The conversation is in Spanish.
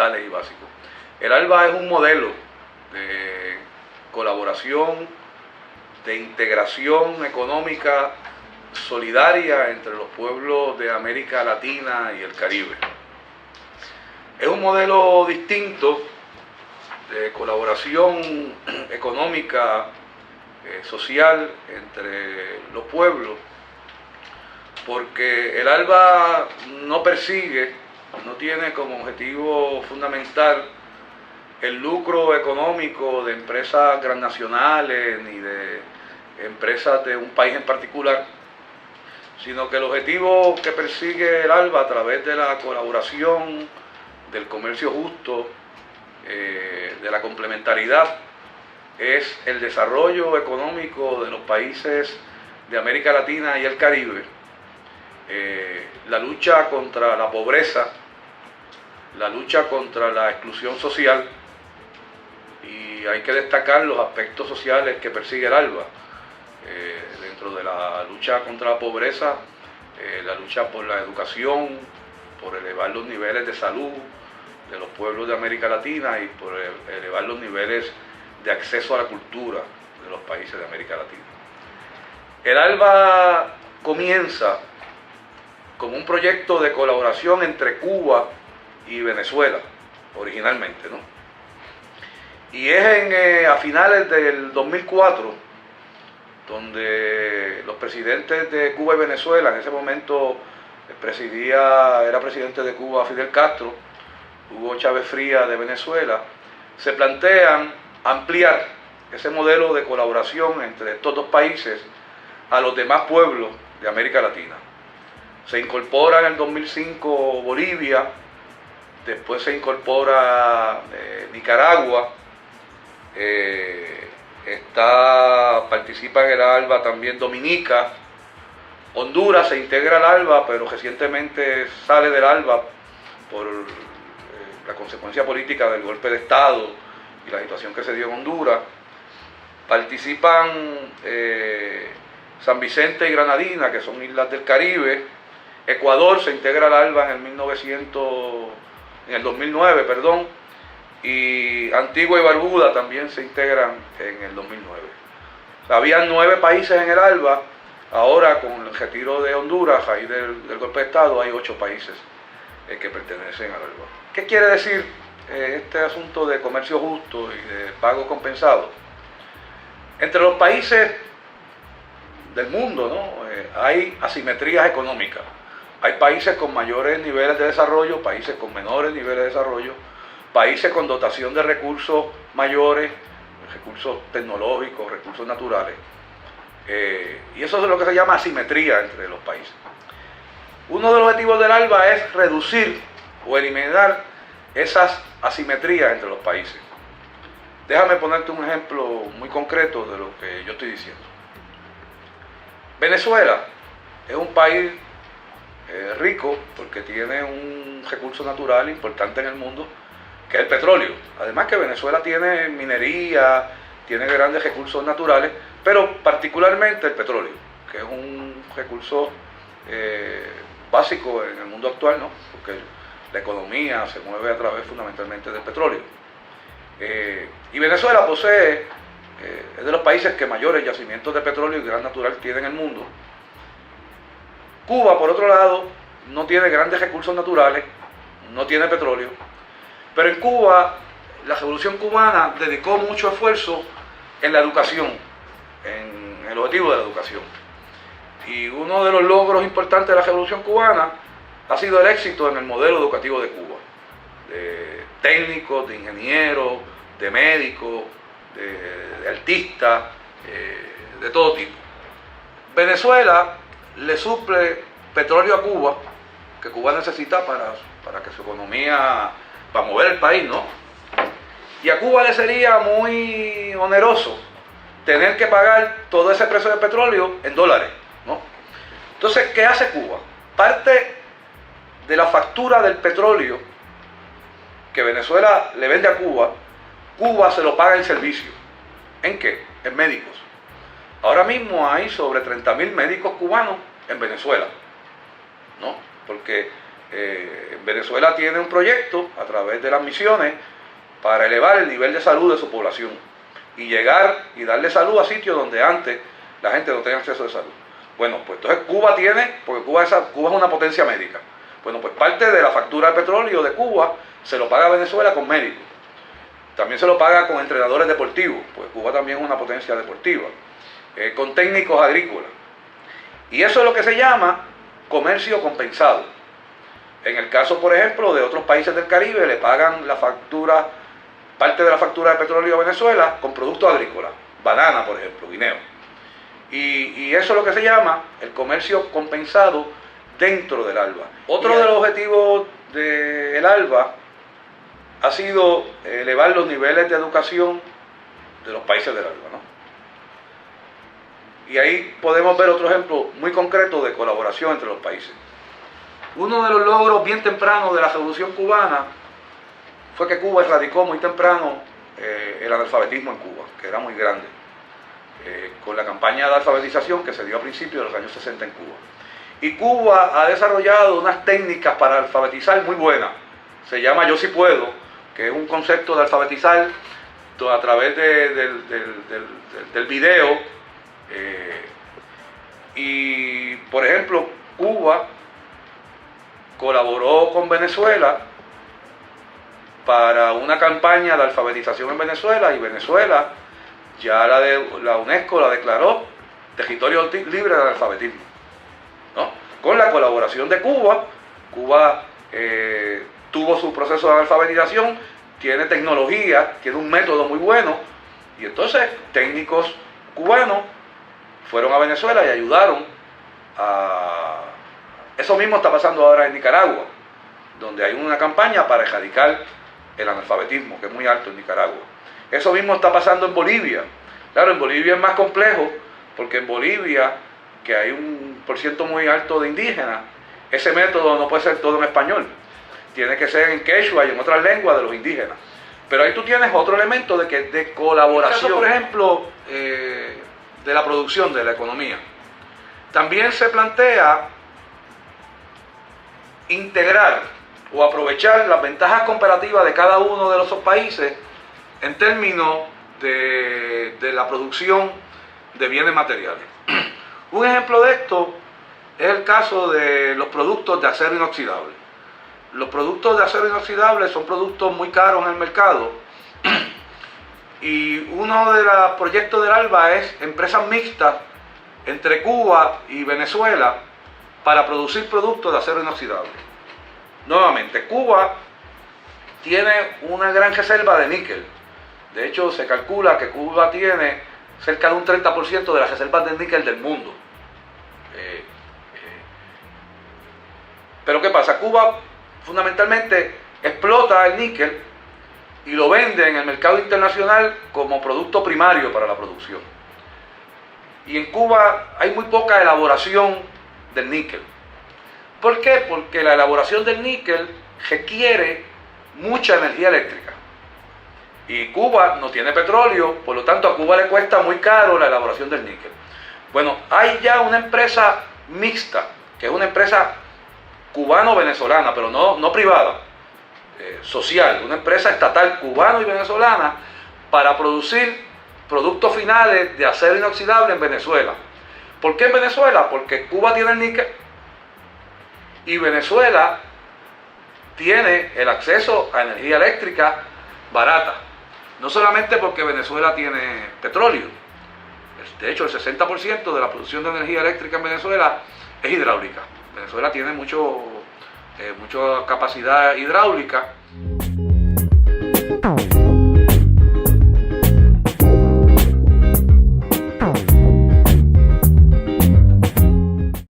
fundamentales y básicos. El ALBA es un modelo de colaboración, de integración económica solidaria entre los pueblos de América Latina y el Caribe. Es un modelo distinto de colaboración económica, social entre los pueblos, porque el ALBA no persigue, no tiene como objetivo fundamental el lucro económico de empresas transnacionales ni de empresas de un país en particular, sino que el objetivo que persigue el ALBA a través de la colaboración, del comercio justo, de la complementariedad, es el desarrollo económico de los países de América Latina y el Caribe, la lucha contra la pobreza, la lucha contra la exclusión social, y hay que destacar los aspectos sociales que persigue el ALBA. Dentro de la lucha contra la pobreza, la lucha por la educación, por elevar los niveles de salud de los pueblos de América Latina y por elevar los niveles de acceso a la cultura de los países de América Latina. El ALBA comienza como un proyecto de colaboración entre Cuba y Venezuela, originalmente, ¿no? Y es a finales del 2004, donde los presidentes de Cuba y Venezuela, en ese momento era presidente de Cuba Fidel Castro, Hugo Chávez Frías de Venezuela, se plantean ampliar ese modelo de colaboración entre estos dos países a los demás pueblos de América Latina. Se incorpora en el 2005 Bolivia, después se incorpora Nicaragua, participa en el ALBA también Dominica, Honduras se integra al ALBA, pero recientemente sale del ALBA por la consecuencia política del golpe de Estado y la situación que se dio en Honduras. Participan San Vicente y Granadina, que son islas del Caribe. Ecuador se integra al ALBA en el 2009, perdón, y Antigua y Barbuda también se integran en el 2009. Habían 9 países en el ALBA, ahora con el retiro de Honduras, ahí del golpe de Estado, hay 8 países que pertenecen al ALBA. ¿Qué quiere decir este asunto de comercio justo y de pago compensado? Entre los países del mundo, ¿no? Hay asimetrías económicas. Hay países con mayores niveles de desarrollo, países con menores niveles de desarrollo, países con dotación de recursos mayores, recursos tecnológicos, recursos naturales. Y eso es lo que se llama asimetría entre los países. Uno de los objetivos del ALBA es reducir o eliminar esas asimetrías entre los países. Déjame ponerte un ejemplo muy concreto de lo que yo estoy diciendo. Venezuela es un país rico porque tiene un recurso natural importante en el mundo, que es el petróleo. Además que Venezuela tiene minería, tiene grandes recursos naturales, pero particularmente el petróleo, que es un recurso básico en el mundo actual, ¿no? Porque la economía se mueve a través fundamentalmente del petróleo. Y Venezuela posee, es de los países que mayores yacimientos de petróleo y gas natural tiene en el mundo. Cuba, por otro lado, no tiene grandes recursos naturales, no tiene petróleo, pero en Cuba la Revolución Cubana dedicó mucho esfuerzo en la educación, en el objetivo de la educación. Y uno de los logros importantes de la Revolución Cubana ha sido el éxito en el modelo educativo de Cuba, de técnicos, de ingenieros, de médicos, de artistas, de todo tipo. Venezuela le suple petróleo a Cuba, que Cuba necesita para que su economía, para mover el país, ¿no? Y a Cuba le sería muy oneroso tener que pagar todo ese precio de petróleo en dólares, ¿no? Entonces, ¿qué hace Cuba? Parte de la factura del petróleo que Venezuela le vende a Cuba, Cuba se lo paga en servicio. ¿En qué? En médicos. Ahora mismo hay sobre 30.000 médicos cubanos en Venezuela, ¿no? Porque Venezuela tiene un proyecto a través de las misiones para elevar el nivel de salud de su población y llegar y darle salud a sitios donde antes la gente no tenía acceso de salud. Bueno, pues entonces Cuba tiene, porque Cuba es una potencia médica. Bueno, pues parte de la factura de petróleo de Cuba se lo paga Venezuela con médicos. También se lo paga con entrenadores deportivos, pues Cuba también es una potencia deportiva, con técnicos agrícolas. Y eso es lo que se llama comercio compensado. En el caso, por ejemplo, de otros países del Caribe, le pagan la factura, parte de la factura de petróleo a Venezuela con productos agrícolas, banana, por ejemplo, guineo. Y eso es lo que se llama el comercio compensado dentro del ALBA. Otro de los objetivos del ALBA ha sido elevar los niveles de educación de los países del ALBA, ¿no? Y ahí podemos ver otro ejemplo muy concreto de colaboración entre los países. Uno de los logros bien tempranos de la Revolución Cubana fue que Cuba erradicó muy temprano el analfabetismo en Cuba, que era muy grande, con la campaña de alfabetización que se dio a principios de los años 60 en Cuba. Y Cuba ha desarrollado unas técnicas para alfabetizar muy buenas. Se llama Yo Sí Puedo, que es un concepto de alfabetizar a través del video. Y, por ejemplo, Cuba colaboró con Venezuela para una campaña de alfabetización en Venezuela, y Venezuela ya la UNESCO la declaró territorio libre del alfabetismo, ¿no? Con la colaboración de Cuba. Cuba tuvo su proceso de alfabetización, tiene tecnología, tiene un método muy bueno, y entonces técnicos cubanos fueron a Venezuela y ayudaron a... Eso mismo está pasando ahora en Nicaragua, donde hay una campaña para erradicar el analfabetismo, que es muy alto en Nicaragua. Eso mismo está pasando en Bolivia. Claro, en Bolivia es más complejo, porque en Bolivia, que hay un porciento muy alto de indígenas, ese método no puede ser todo en español. Tiene que ser en quechua y en otras lenguas de los indígenas. Pero ahí tú tienes otro elemento de colaboración. En el caso, por ejemplo, de la producción, de la economía. También se plantea integrar o aprovechar las ventajas comparativas de cada uno de esos países en términos de la producción de bienes materiales. Un ejemplo de esto es el caso de los productos de acero inoxidable. Los productos de acero inoxidable son productos muy caros en el mercado, y uno de los proyectos del ALBA es empresas mixtas entre Cuba y Venezuela para producir productos de acero inoxidable. Nuevamente, Cuba tiene una gran reserva de níquel. De hecho, se calcula que Cuba tiene cerca de un 30% de las reservas de níquel del mundo. Pero ¿qué pasa? Cuba fundamentalmente explota el níquel y lo vende en el mercado internacional como producto primario para la producción. Y en Cuba hay muy poca elaboración del níquel. ¿Por qué? Porque la elaboración del níquel requiere mucha energía eléctrica. Y Cuba no tiene petróleo, por lo tanto a Cuba le cuesta muy caro la elaboración del níquel. Bueno, hay ya una empresa mixta, que es una empresa cubano-venezolana, pero no privada, social, una empresa estatal cubano y venezolana para producir productos finales de acero inoxidable en Venezuela. ¿Por qué en Venezuela? Porque Cuba tiene el níquel y Venezuela tiene el acceso a energía eléctrica barata. No solamente porque Venezuela tiene petróleo, de hecho el 60% de la producción de energía eléctrica en Venezuela es hidráulica. Venezuela tiene mucha capacidad hidráulica.